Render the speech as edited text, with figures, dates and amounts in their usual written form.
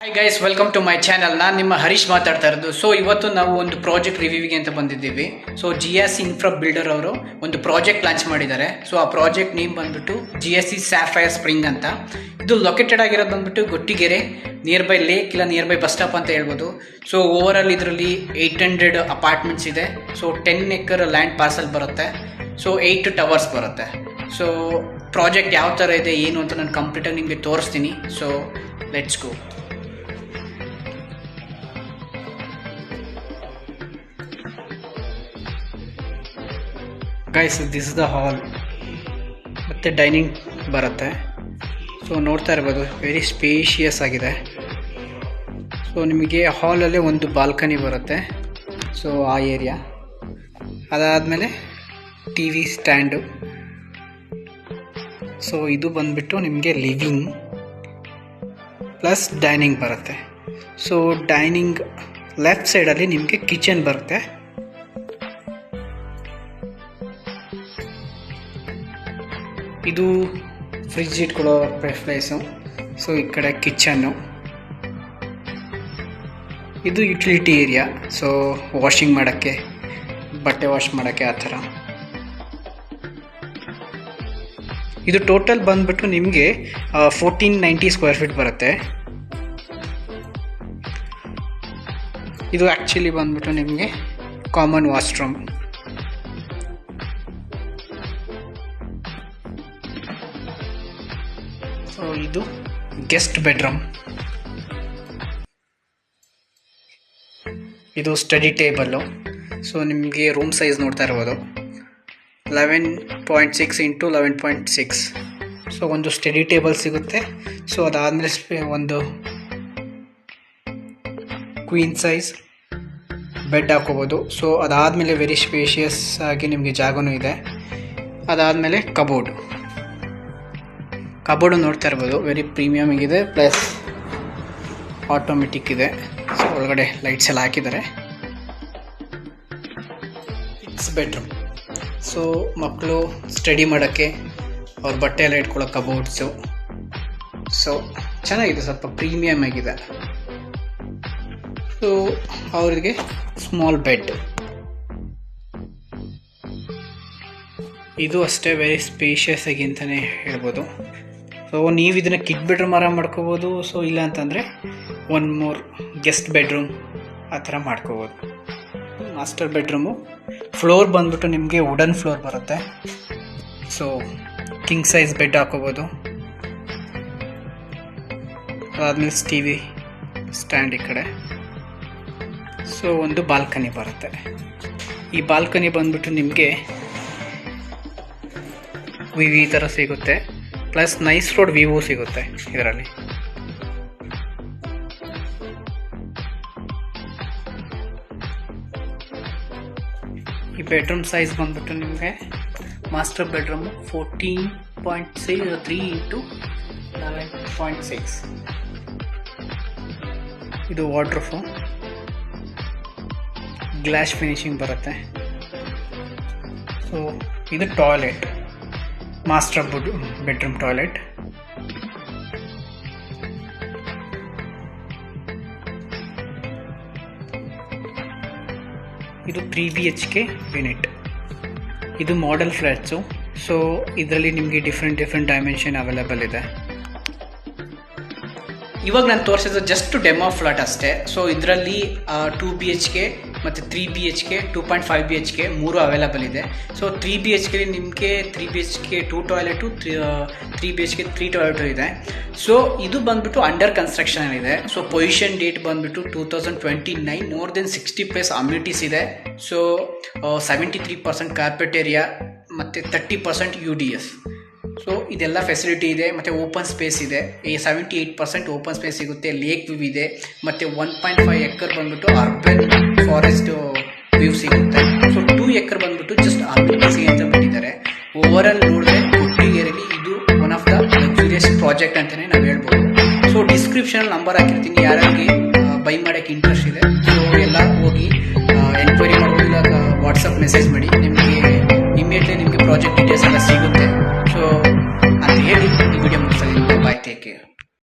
Hi guys, welcome to my channel. ನಾನು ನಿಮ್ಮ ಹರೀಶ್ ಮಾತಾಡ್ತಾ ಇರೋದು. ಸೊ ಇವತ್ತು ನಾವು ಒಂದು ಪ್ರಾಜೆಕ್ಟ್ ರಿವ್ಯೂವಿಗೆ ಅಂತ ಬಂದಿದ್ದೀವಿ. ಸೊ GSC ಇನ್ಫ್ರಾ ಬಿಲ್ಡರ್ ಅವರು ಒಂದು ಪ್ರಾಜೆಕ್ಟ್ ಲಾಂಚ್ ಮಾಡಿದ್ದಾರೆ. ಸೊ ಆ ಪ್ರಾಜೆಕ್ಟ್ ನೇಮ್ ಬಂದ್ಬಿಟ್ಟು GSC ಸ್ಯಾಫೈರ್ ಸ್ಪ್ರಿಂಗ್ ಅಂತ. ಇದು ಲೊಕೇಟೆಡ್ ಆಗಿರೋದು ಬಂದ್ಬಿಟ್ಟು ಗೊಟ್ಟಿಗೆರೆ, ನಿಯರ್ ಬೈ ಲೇಕ್ ಇಲ್ಲ ನಿಯರ್ ಬೈ ಬಸ್ ಸ್ಟಾಪ್ ಅಂತ ಹೇಳ್ಬೋದು. ಸೊ ಓವರ್ ಆಲ್ ಇದರಲ್ಲಿ 800 ಅಪಾರ್ಟ್ಮೆಂಟ್ಸ್ ಇದೆ. ಸೊ 10 ಎಕರ್ ಲ್ಯಾಂಡ್ ಪಾರ್ಸಲ್ ಬರುತ್ತೆ. ಸೊ 8 ಟವರ್ಸ್ ಬರುತ್ತೆ. ಸೊ ಪ್ರಾಜೆಕ್ಟ್ ಯಾವ ಥರ ಇದೆ ಏನು ಅಂತ ನಾನು ಕಂಪ್ಲೀಟಾಗಿ ನಿಮಗೆ ತೋರಿಸ್ತೀನಿ. So let's go. Guys, this is the hall ಮತ್ತು ಡೈನಿಂಗ್ ಬರುತ್ತೆ. ಸೊ ನೋಡ್ತಾ ಇರ್ಬೋದು, ವೆರಿ ಸ್ಪೇಷಿಯಸ್ ಆಗಿದೆ. ಸೊ ನಿಮಗೆ ಹಾಲಲ್ಲೇ ಒಂದು ಬಾಲ್ಕನಿ ಬರುತ್ತೆ. ಸೊ ಆ ಏರಿಯಾ ಅದಾದಮೇಲೆ TV ಸ್ಟ್ಯಾಂಡು. ಸೊ ಇದು ಬಂದುಬಿಟ್ಟು ನಿಮಗೆ ಲಿವಿಂಗ್ ಪ್ಲಸ್ ಡೈನಿಂಗ್ ಬರುತ್ತೆ. ಸೊ ಡೈನಿಂಗ್ ಲೆಫ್ಟ್ ಸೈಡಲ್ಲಿ ನಿಮಗೆ ಕಿಚನ್ ಬರುತ್ತೆ. ಇದು ಫ್ರಿಜ್ ಇಟ್ಕೊಳ್ಳೋ ಪ್ಲೇಸು. ಸೊ ಈ ಕಡೆ ಕಿಚನ್ನು, ಇದು ಯುಟಿಲಿಟಿ ಏರಿಯಾ. ಸೊ ವಾಷಿಂಗ್ ಮಾಡೋಕ್ಕೆ, ಬಟ್ಟೆ ವಾಶ್ ಮಾಡೋಕ್ಕೆ ಆ ಥರ. ಇದು ಟೋಟಲ್ ಬಂದ್ಬಿಟ್ಟು ನಿಮಗೆ 1490 ಸ್ಕ್ವೇರ್ ಫೀಟ್ ಬರುತ್ತೆ. ಇದು ಆ್ಯಕ್ಚುಲಿ ಬಂದ್ಬಿಟ್ಟು ನಿಮಗೆ ಕಾಮನ್ ವಾಶ್ರೂಮ್. ಸೊ ಇದು ಗೆಸ್ಟ್ ಬೆಡ್ರೂಮ್. ಇದು ಸ್ಟಡಿ ಟೇಬಲ್ಲು. ಸೊ ನಿಮಗೆ ರೂಮ್ ಸೈಜ್ ನೋಡ್ತಾ ಇರ್ಬೋದು, 11.6 ಇಂಟು 11.6. ಸೊ ಒಂದು ಸ್ಟಡಿ ಟೇಬಲ್ ಸಿಗುತ್ತೆ. ಸೊ ಅದಾದಮೇಲೆ ಒಂದು ಕ್ವೀನ್ ಸೈಜ್ ಬೆಡ್ ಹಾಕೋಬೋದು. ಸೊ ಅದಾದಮೇಲೆ ವೆರಿ ಸ್ಪೇಷಿಯಸ್ ಆಗಿ ನಿಮಗೆ ಜಾಗನೂ ಇದೆ. ಅದಾದಮೇಲೆ ಕಬೋರ್ಡು ನೋಡ್ತಾ ಇರ್ಬೋದು, ವೆರಿ ಪ್ರೀಮಿಯಮ್ ಆಗಿದೆ, ಪ್ಲಸ್ ಆಟೋಮೆಟಿಕ್ ಇದೆ. ಸೊ ಒಳಗಡೆ ಲೈಟ್ಸ್ ಎಲ್ಲ ಹಾಕಿದ್ದಾರೆ. It's bedroom. ಸೊ ಮಕ್ಕಳು ಸ್ಟಡಿ ಮಾಡೋಕ್ಕೆ, ಅವ್ರ ಬಟ್ಟೆ ಎಲ್ಲ ಇಟ್ಕೊಳ್ಳೋ ಕಬೋರ್ಡ್ಸು. ಸೊ ಚೆನ್ನಾಗಿದೆ, ಸ್ವಲ್ಪ ಪ್ರೀಮಿಯಮ್ ಆಗಿದೆ. ಸೊ ಅವರಿಗೆ ಸ್ಮಾಲ್ ಬೆಡ್. ಇದು ಅಷ್ಟೇ ವೆರಿ ಸ್ಪೇಷಿಯಸ್ ಆಗಿ ಅಂತಲೇ ಹೇಳ್ಬೋದು. ಸೊ ನೀವು ಇದನ್ನು ಕಿಡ್ ಬೆಡ್ರೂಮ್ ಆರಾಮ್ ಮಾಡ್ಕೋಬೋದು. ಸೊ ಇಲ್ಲ ಅಂತಂದರೆ ಒನ್ ಮೋರ್ ಗೆಸ್ಟ್ ಬೆಡ್ರೂಮ್ ಆ ಥರ ಮಾಡ್ಕೋಬೋದು. Master bedroom. ಫ್ಲೋರ್ ಬಂದ್ಬಿಟ್ಟು ನಿಮಗೆ ವುಡನ್ ಫ್ಲೋರ್ ಬರುತ್ತೆ. ಸೊ ಕಿಂಗ್ ಸೈಜ್ ಬೆಡ್ ಹಾಕೋಬೋದು. ಅದಾದಮೇಲೆ TV ಸ್ಟ್ಯಾಂಡ್ ಈ ಕಡೆ. ಸೊ ಒಂದು ಬಾಲ್ಕನಿ ಬರುತ್ತೆ. ಈ ಬಾಲ್ಕನಿ ಬಂದ್ಬಿಟ್ಟು ನಿಮಗೆ ಈ ಥರ ಸಿಗುತ್ತೆ, ಪ್ಲಸ್ ನೈಸ್ ರೋಡ್ ವಿವೋ ಸಿಗುತ್ತೆ ಇದರಲ್ಲಿ. ಈ ಬೆಡ್ರೂಮ್ ಸೈಜ್ ಬಂದ್ಬಿಟ್ಟು ನಿಮಗೆ ಮಾಸ್ಟರ್ ಬೆಡ್ರೂಮು 14.3 ಇಂಟು 11.6. ಇದು ವಾರ್ಡ್ರೋಬು, ಗ್ಲಾಸ್ ಫಿನಿಶಿಂಗ್ ಬರುತ್ತೆ. ಸೊ ಇದು ಟಾಯ್ಲೆಟ್, ಮಾಸ್ಟರ್ ಬೆಡ್ರೂಮ್ ಟಾಯ್ಲೆಟ್. ಇದು 3 BHK ಯೂನಿಟ್. ಇದು ಮಾಡೆಲ್ ಫ್ಲ್ಯಾಟ್ಸು. ಸೊ ಇದರಲ್ಲಿ ನಿಮಗೆ ಡಿಫ್ರೆಂಟ್ ಡೈಮೆನ್ಷನ್ ಅವೈಲೇಬಲ್ ಇದೆ. ಇವಾಗ ನಾನು ತೋರಿಸಿದ್ದು ಜಸ್ಟ್ ಡೆಮೋ ಫ್ಲಾಟ್ ಅಷ್ಟೇ. ಸೊ ಇದರಲ್ಲಿ 2 BHK ಮತ್ತು 3 BHK, 2.5 BHK 3 ಅವೈಲೇಬಲ್ ಇದೆ. ಸೊ 3 BHK ನಿಮಗೆ 3 BHK 2 ಟಾಯ್ಲೆಟು, 3 BHK 3 ಟಾಯ್ಲೆಟು ಇದೆ. ಸೊ ಇದು ಬಂದ್ಬಿಟ್ಟು ಅಂಡರ್ ಕನ್ಸ್ಟ್ರಕ್ಷನ್ ಇದೆ. ಸೊ ಪೊಸಿಷನ್ ಡೇಟ್ ಬಂದ್ಬಿಟ್ಟು 2029. ಮೋರ್ ದೆನ್ 60+ ಅಮ್ಯೂನಿಟೀಸ್ ಇದೆ. ಸೊ 73% ಕಾರ್ಪೆಟ್ ಏರಿಯಾ ಮತ್ತು 30% UDS. ಸೊ ಇದೆಲ್ಲ ಫೆಸಿಲಿಟಿ ಇದೆ. ಮತ್ತು ಓಪನ್ ಸ್ಪೇಸ್ ಇದೆ. 78% ಓಪನ್ ಸ್ಪೇಸ್ ಸಿಗುತ್ತೆ. ಲೇಕ್ ವ್ಯೂ ಇದೆ. ಮತ್ತು 1.5 ಎಕರ್ ಬಂದ್ಬಿಟ್ಟು ಅರ್ಬನ್ ಫಾರೆಸ್ಟ್ ವ್ಯೂ ಸಿಗುತ್ತೆ. ಸೊ 2 ಎಕರ್ ಬಂದ್ಬಿಟ್ಟು ಜಸ್ಟ್ ಅಮ್ಯೂನಿಟೀಸ್ಗೆ ಅಂತ ಬಿಟ್ಟಿದ್ದಾರೆ. ಓವರ್ ಆಲ್ ನೋಡಿದ್ರೆ ಕೊಟ್ಟಿಗೆರೆಯಲ್ಲಿ ಇದು one of the luxurious project ಅಂತಲೇ ನಾವು ಹೇಳ್ಬೋದು. ಸೊ ಡಿಸ್ಕ್ರಿಪ್ಷನಲ್ಲಿ ನಂಬರ್ ಹಾಕಿರ್ತೀನಿ, ಯಾರಿಗೆ ಬೈ ಮಾಡೋಕ್ಕೆ ಇಂಟ್ರೆಸ್ಟ್ ಇದೆ. ಸೊ ಎಲ್ಲ ಹೋಗಿ ಎನ್ಕ್ವೈರಿ ಮಾಡ್ಬೋದು, ಇಲ್ಲ ವಾಟ್ಸಪ್ ಮೆಸೇಜ್ ಮಾಡಿ. ನಿಮಗೆ ಇಮಿಡಿಯೇಟ್ಲಿ ನಿಮಗೆ ಪ್ರಾಜೆಕ್ಟ್ ಡೀಟೇಲ್ಸ್ ಎಲ್ಲ ಸಿಗುತ್ತೆ. ಸೊ ಅಂತ ಹೇಳಿ ಈ ವಿಡಿಯೋ ಮುಗಿಸ್ತಾ ಇದ್ದೀನಿ. ಬಾಯ್, ಟೇಕ್ ಕೇರ್.